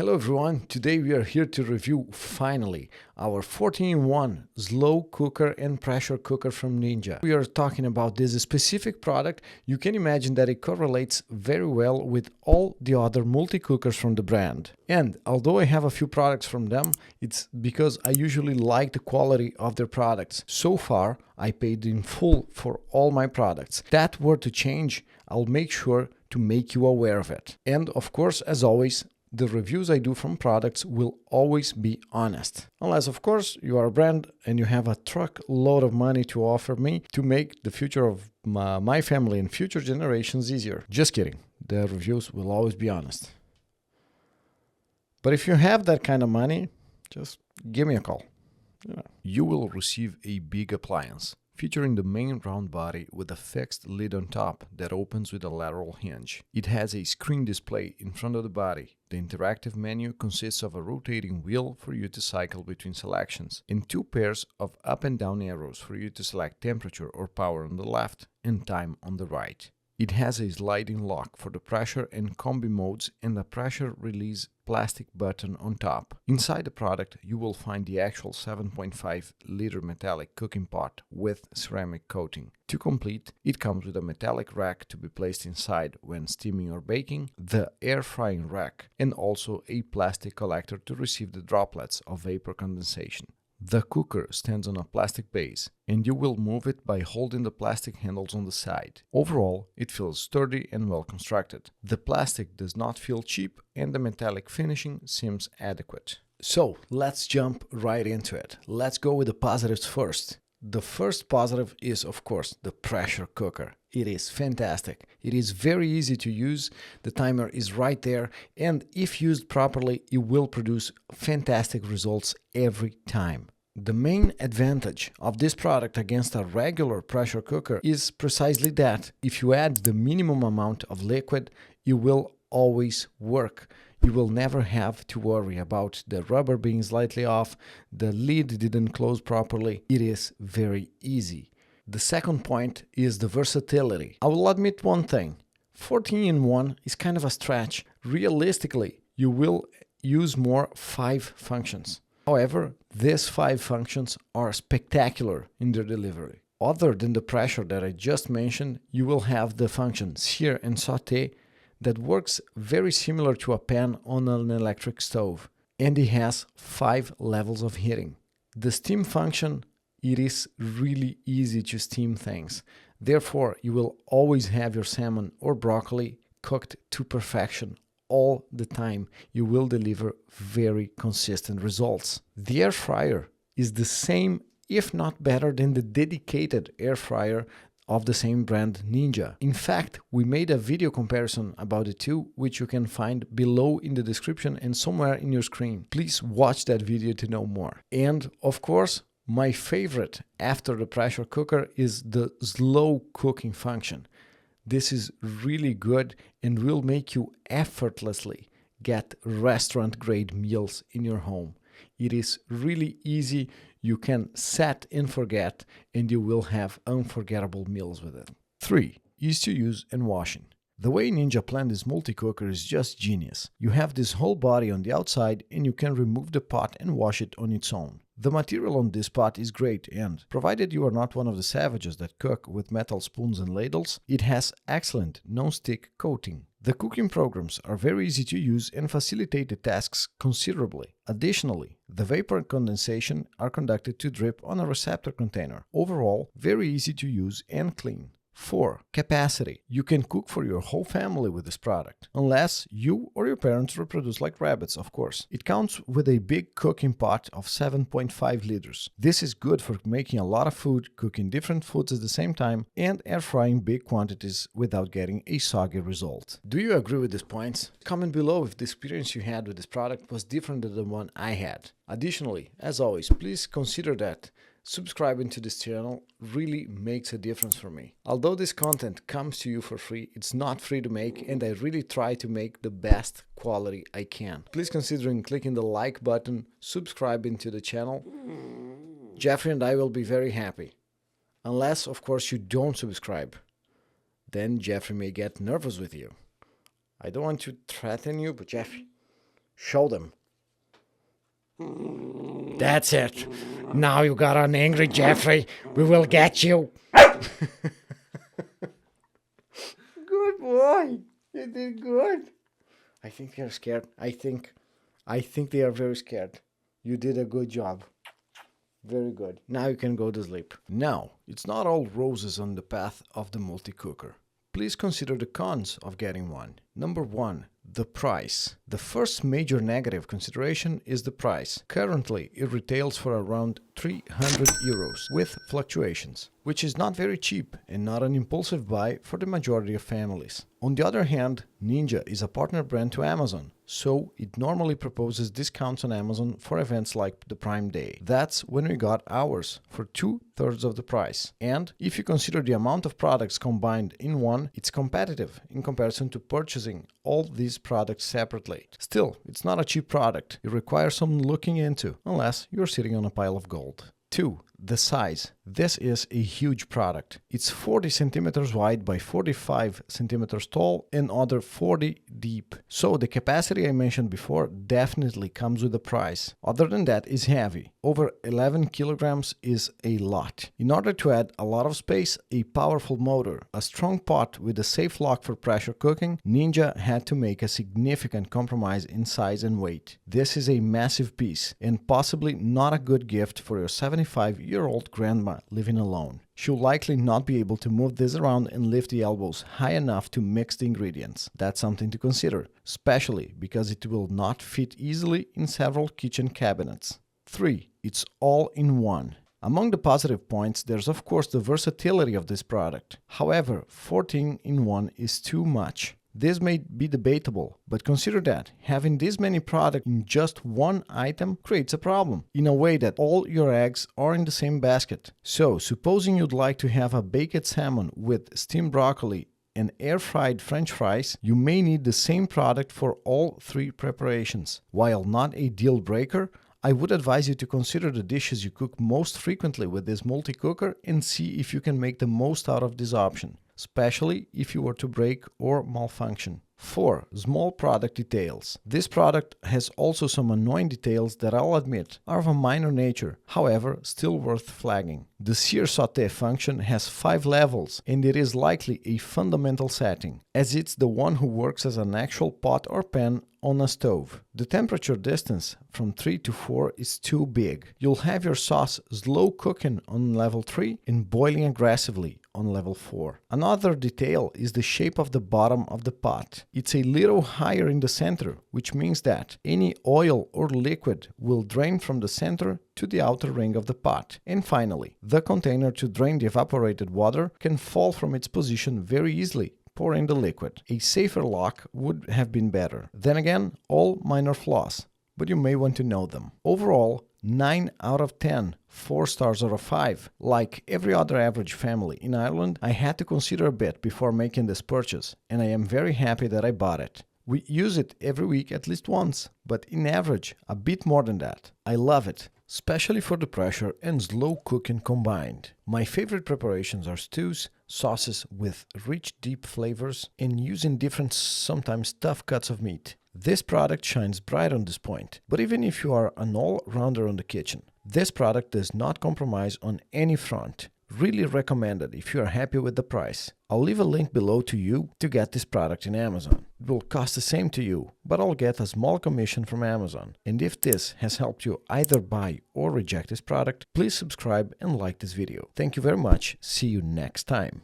Hello everyone, today we are here to review, finally, our 14-in-1 slow cooker and pressure cooker from Ninja. We are talking about this specific product. You can imagine that it correlates very well with all the other multi-cookers from the brand. And although I have a few products from them, it's because I usually like the quality of their products. So far, I paid in full for all my products. If that were to change, I'll make sure to make you aware of it. And of course, as always, the reviews I do from products will always be honest. Unless, of course, you are a brand and you have a truckload of money to offer me to make the future of my family and future generations easier. Just kidding. The reviews will always be honest. But if you have that kind of money, just give me a call. You will receive a big appliance featuring the main round body with a fixed lid on top that opens with a lateral hinge. It has a screen display in front of the body. The interactive menu consists of a rotating wheel for you to cycle between selections and two pairs of up and down arrows for you to select temperature or power on the left and time on the right. It has a sliding lock for the pressure and combi modes and a pressure release plastic button on top. Inside the product, you will find the actual 7.5-liter metallic cooking pot with ceramic coating. To complete, it comes with a metallic rack to be placed inside when steaming or baking, the air frying rack, and also a plastic collector to receive the droplets of vapor condensation. The cooker stands on a plastic base, and you will move it by holding the plastic handles on the side. Overall, it feels sturdy and well constructed. The plastic does not feel cheap, and the metallic finishing seems adequate. So, let's jump right into it. Let's go with the positives first. The first positive is, of course, the pressure cooker. It is fantastic. It is very easy to use. The timer is right there, and if used properly, it will produce fantastic results every time. The main advantage of this product against a regular pressure cooker is precisely that. If you add the minimum amount of liquid, it will always work. You will never have to worry about the rubber being slightly off, the lid didn't close properly. It is very easy. The second point is the versatility. I will admit one thing. 14-in-1 is kind of a stretch. Realistically, you will use more 5 functions. However, these 5 functions are spectacular in their delivery. Other than the pressure that I just mentioned, you will have the function sear and sauté that works very similar to a pan on an electric stove, and it has 5 levels of heating. The steam function, it is really easy to steam things. Therefore, you will always have your salmon or broccoli cooked to perfection all the time. You will deliver very consistent results. The air fryer is the same, if not better, than the dedicated air fryer of the same brand Ninja. In fact, we made a video comparison about the two, which you can find below in the description and somewhere in your screen. Please watch that video to know more. And of course, my favorite after the pressure cooker is the slow cooking function. This is really good and will make you effortlessly get restaurant-grade meals in your home. It is really easy. You can set and forget, and you will have unforgettable meals with it. 3. Easy to use and washing. The way Ninja planned this multi-cooker is just genius. You have this whole body on the outside, and you can remove the pot and wash it on its own. The material on this pot is great, and provided you are not one of the savages that cook with metal spoons and ladles, it has excellent non-stick coating. The cooking programs are very easy to use and facilitate the tasks considerably. Additionally, the vapor condensation are conducted to drip on a receptor container. Overall, very easy to use and clean. 4. Capacity. You can cook for your whole family with this product, unless you or your parents reproduce like rabbits, of course. It comes with a big cooking pot of 7.5 liters. This is good for making a lot of food, cooking different foods at the same time, and air frying big quantities without getting a soggy result. Do you agree with these points? Comment below if the experience you had with this product was different than the one I had. Additionally, as always, please consider that subscribing to this channel really makes a difference for me. Although this content comes to you for free, it's not free to make, and I really try to make the best quality I can. Please consider clicking the like button, subscribing to the channel. Jeffrey and I will be very happy. Unless, of course, you don't subscribe. Then Jeffrey may get nervous with you. I don't want to threaten you, but Jeffrey, Show them. That's it. Now you got an angry Jeffrey. We will get you. Good boy. You did good. I think they're scared. I think they are very scared. You did a good job. Very good. Now you can go to sleep. Now, it's not all roses on the path of the multi-cooker. Please consider the cons of getting one. Number 1. The price. The first major negative consideration is the price. Currently, it retails for around 300 euros with fluctuations, which is not very cheap and not an impulsive buy for the majority of families. On the other hand, Ninja is a partner brand to Amazon, so it normally proposes discounts on Amazon for events like the Prime Day. That's when we got ours for 2/3 of the price. And if you consider the amount of products combined in one, it's competitive in comparison to purchasing all these products separately. Still, it's not a cheap product. It requires some looking into, unless you're sitting on a pile of gold. 2. The size. This is a huge product. It's 40 centimeters wide by 45 centimeters tall and other 40 deep. So the capacity I mentioned before definitely comes with a price. Other than that, it's heavy. Over 11 kilograms is a lot. In order to add a lot of space, a powerful motor, a strong pot with a safe lock for pressure cooking, Ninja had to make a significant compromise in size and weight. This is a massive piece and possibly not a good gift for your 75-year-old grandma living alone. She'll likely not be able to move this around and lift the elbows high enough to mix the ingredients. That's something to consider, especially because it will not fit easily in several kitchen cabinets. 3. It's all in one. Among the positive points, there's of course the versatility of this product. However, 14 in 1 is too much. This may be debatable, but consider that having this many products in just one item creates a problem, in a way that all your eggs are in the same basket. So, supposing you'd like to have a baked salmon with steamed broccoli and air-fried French fries, you may need the same product for all 3 preparations. While not a deal breaker, I would advise you to consider the dishes you cook most frequently with this multi-cooker and see if you can make the most out of this option, especially if you were to break or malfunction. 4. Small product details. This product has also some annoying details that I'll admit are of a minor nature, however, still worth flagging. The sear sauté function has 5 levels and it is likely a fundamental setting, as it's the one who works as an actual pot or pan on a stove. The temperature distance from 3 to 4 is too big. You'll have your sauce slow cooking on level 3 and boiling aggressively on level 4. Another detail is the shape of the bottom of the pot. It's a little higher in the center, which means that any oil or liquid will drain from the center to the outer ring of the pot. And finally, the container to drain the evaporated water can fall from its position very easily, pouring the liquid. A safer lock would have been better. Then again, all minor flaws, but you may want to know them. Overall, 9 out of 10, 4 stars out of 5. Like every other average family in Ireland, I had to consider a bit before making this purchase, and I am very happy that I bought it. We use it every week at least once, but in average, a bit more than that. I love it, especially for the pressure and slow cooking combined. My favorite preparations are stews, sauces with rich deep flavors, and using different, sometimes tough cuts of meat. This product shines bright on this point, but even if you are an all-rounder on the kitchen, this product does not compromise on any front. Really recommended if you are happy with the price. I'll leave a link below to you to get this product in Amazon. It will cost the same to you, but I'll get a small commission from Amazon. And if this has helped you either buy or reject this product, please subscribe and like this video. Thank you very much. See you next time.